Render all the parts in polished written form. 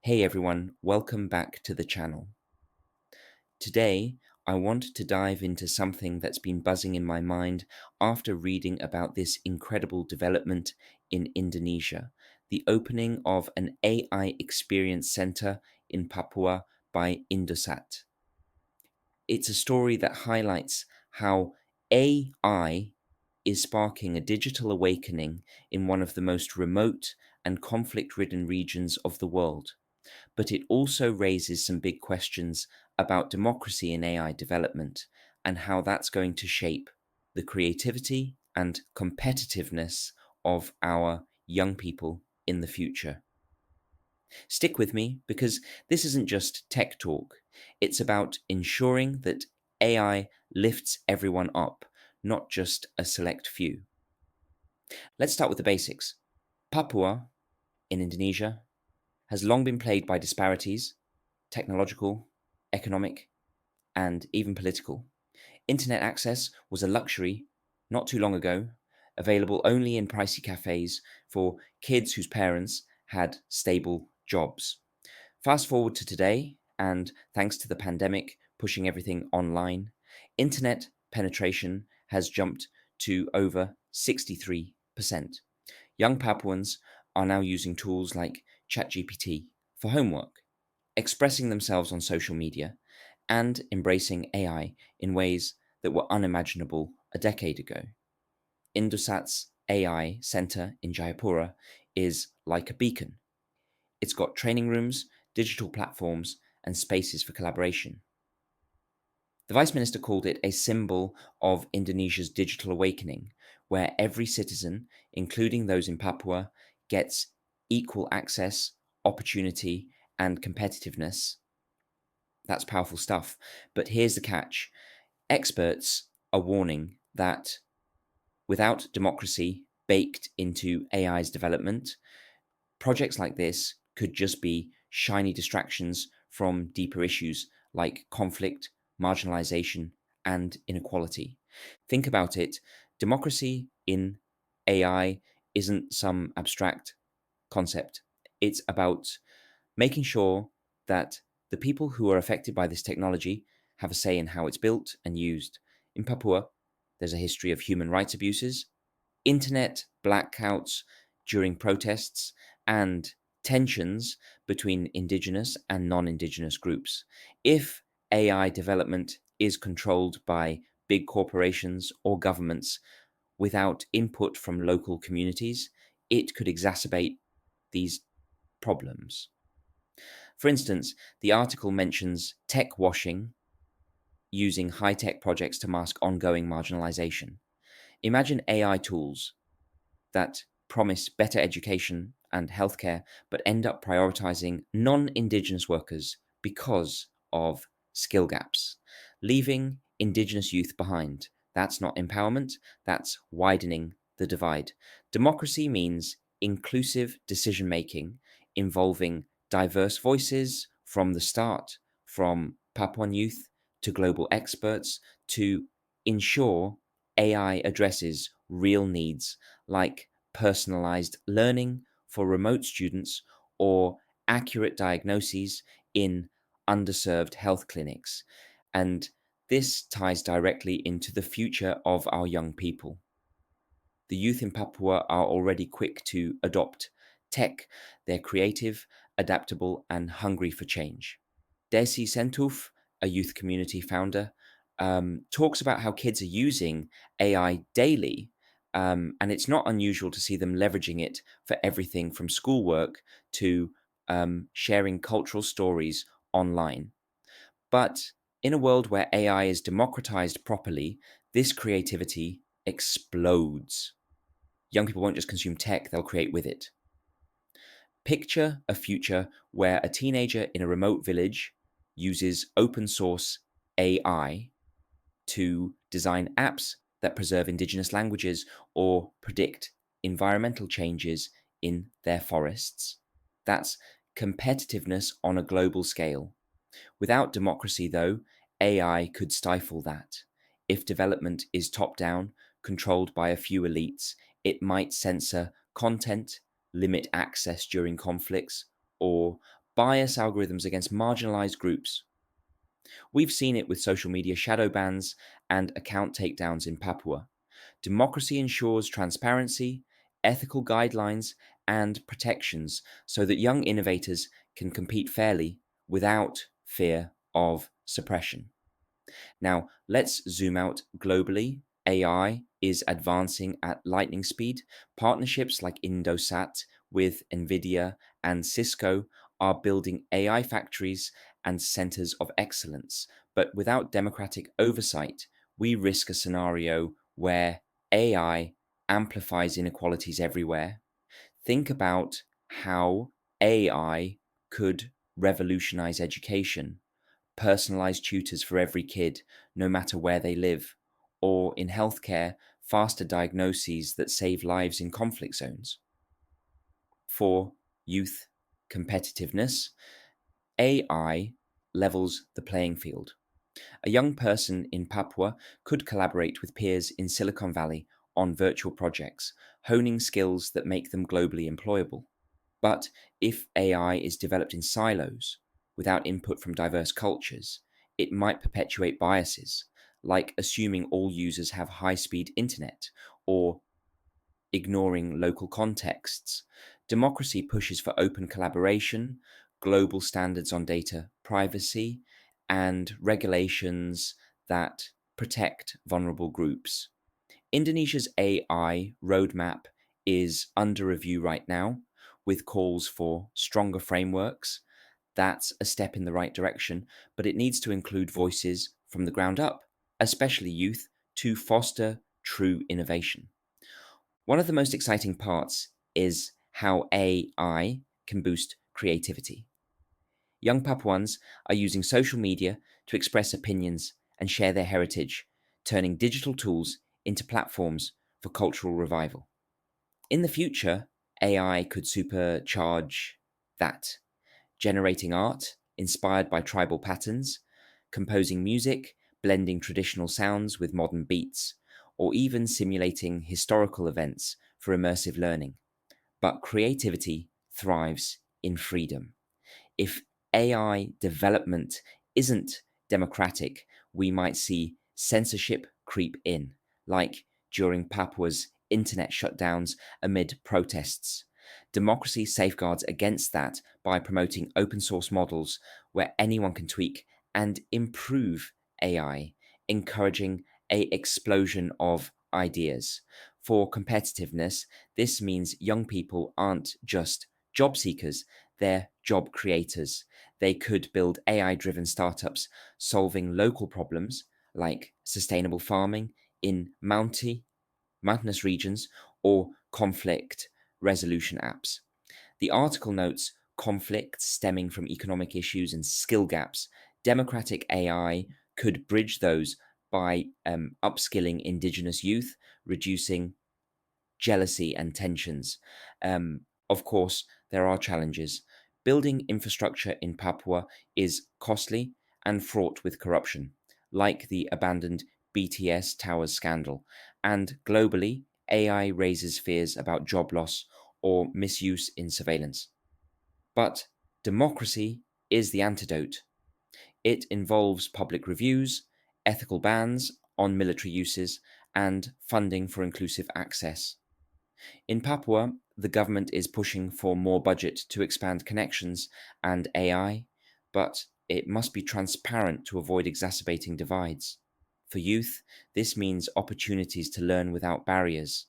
Hey everyone, welcome back to the channel. Today, I want to dive into something that's been buzzing in my mind after reading about this incredible development in Indonesia, the opening of an AI experience center in Papua by Indosat. It's a story that highlights how AI is sparking a digital awakening in one of the most remote and conflict-ridden regions of the world, but it also raises some big questions about democracy in AI development and how that's going to shape the creativity and competitiveness of our young people in the future. Stick with me because this isn't just tech talk, it's about ensuring that AI lifts everyone up, not just a select few. Let's start with the basics. Papua in Indonesia has long been plagued by disparities, technological, economic, and even political. Internet access was a luxury not too long ago, available only in pricey cafes for kids whose parents had stable jobs. Fast forward to today, and thanks to the pandemic pushing everything online, internet penetration has jumped to over 63%. Young Papuans are now using tools like ChatGPT for homework, expressing themselves on social media, and embracing AI in ways that were unimaginable a decade ago. Indosat's AI center in Jayapura is like a beacon. It's got training rooms, digital platforms, and spaces for collaboration. The Vice Minister called it a symbol of Indonesia's digital awakening, where every citizen, including those in Papua, gets equal access, opportunity, and competitiveness. That's powerful stuff. But here's the catch: experts are warning that without democracy baked into AI's development, projects like this could just be shiny distractions from deeper issues like conflict, marginalization, and inequality. Think about it: democracy in AI isn't some abstract concept, it's about making sure that the people who are affected by this technology have a say in how it's built and used. In Papua, there's a history of human rights abuses, internet blackouts during protests, and tensions between indigenous and non indigenous groups. If AI development is controlled by big corporations or governments without input from local communities, it could exacerbate these problems. For instance, the article mentions tech washing, using high tech projects to mask ongoing marginalization. Imagine AI tools that promise better education and healthcare, but end up prioritizing non Indigenous workers because of skill gaps, leaving Indigenous youth behind. That's not empowerment, that's widening the divide. Democracy means inclusive decision making involving diverse voices from the start, from Papuan youth to global experts, to ensure AI addresses real needs like personalized learning for remote students or accurate diagnoses in underserved health clinics. And this ties directly into the future of our young people. The youth in Papua are already quick to adopt tech. They're creative, adaptable, and hungry for change. Desi Sentuf, a youth community founder, talks about how kids are using AI daily, and it's not unusual to see them leveraging it for everything from schoolwork to sharing cultural stories online. But in a world where AI is democratized properly, this creativity explodes. Young people won't just consume tech, they'll create with it. Picture a future where a teenager in a remote village uses open source AI to design apps that preserve indigenous languages or predict environmental changes in their forests. That's competitiveness on a global scale. Without democracy, though, AI could stifle that. If development is top down, controlled by a few elites, it might censor content, limit access during conflicts, or bias algorithms against marginalized groups. We've seen it with social media shadow bans and account takedowns in Papua. Democracy ensures transparency, ethical guidelines, and protections so that young innovators can compete fairly without fear of suppression. Now, let's zoom out globally. AI is advancing at lightning speed. Partnerships like Indosat with NVIDIA and Cisco are building AI factories and centers of excellence. But without democratic oversight, we risk a scenario where AI amplifies inequalities everywhere. Think about how AI could revolutionize education, personalized tutors for every kid, no matter where they live, or in healthcare, faster diagnoses that save lives in conflict zones. For youth competitiveness, AI levels the playing field. A young person in Papua could collaborate with peers in Silicon Valley on virtual projects, honing skills that make them globally employable. But if AI is developed in silos, without input from diverse cultures, it might perpetuate biases, like assuming all users have high speed internet or ignoring local contexts. Democracy pushes for open collaboration, global standards on data privacy, and regulations that protect vulnerable groups. Indonesia's AI roadmap is under review right now, with calls for stronger frameworks. That's a step in the right direction, but it needs to include voices from the ground up, especially youth, to foster true innovation. One of the most exciting parts is how AI can boost creativity. Young Papuans are using social media to express opinions and share their heritage, turning digital tools into platforms for cultural revival. In the future, AI could supercharge that, generating art inspired by tribal patterns, composing music, blending traditional sounds with modern beats, or even simulating historical events for immersive learning. But creativity thrives in freedom. If AI development isn't democratic, we might see censorship creep in, like during Papua's internet shutdowns amid protests. Democracy safeguards against that by promoting open source models where anyone can tweak and improve AI, encouraging a explosion of ideas. For competitiveness, this means young people aren't just job seekers, they're job creators. They could build AI driven startups solving local problems like sustainable farming in mountainous regions or conflict resolution apps. The article notes conflicts stemming from economic issues and skill gaps. Democratic AI could bridge those by upskilling Indigenous youth, reducing jealousy and tensions. Of course, there are challenges. Building infrastructure in Papua is costly and fraught with corruption, like the abandoned BTS towers scandal. And globally, AI raises fears about job loss or misuse in surveillance. But democracy is the antidote. It involves public reviews, ethical bans on military uses, and funding for inclusive access. In Papua, the government is pushing for more budget to expand connections and AI, but it must be transparent to avoid exacerbating divides. For youth, this means opportunities to learn without barriers.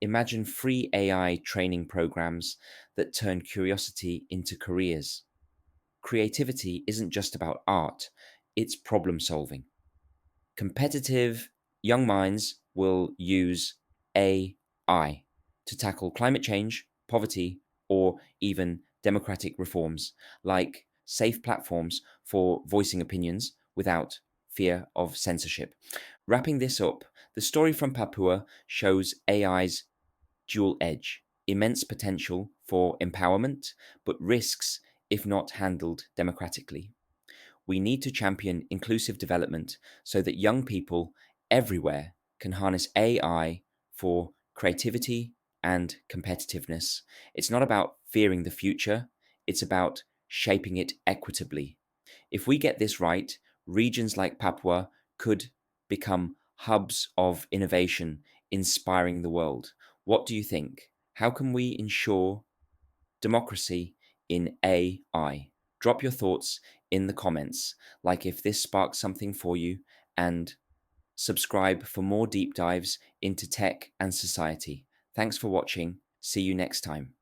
Imagine free AI training programs that turn curiosity into careers. Creativity isn't just about art, it's problem solving. Competitive young minds will use AI to tackle climate change, poverty, or even democratic reforms, like safe platforms for voicing opinions without fear of censorship. Wrapping this up, the story from Papua shows AI's dual edge, immense potential for empowerment, but risks if not handled democratically. We need to champion inclusive development so that young people everywhere can harness AI for creativity and competitiveness. It's not about fearing the future, it's about shaping it equitably. If we get this right, regions like Papua could become hubs of innovation, inspiring the world. What do you think? How can we ensure democracy in AI? Drop your thoughts in the comments, like if this sparks something for you, and subscribe for more deep dives into tech and society. Thanks for watching. See you next time.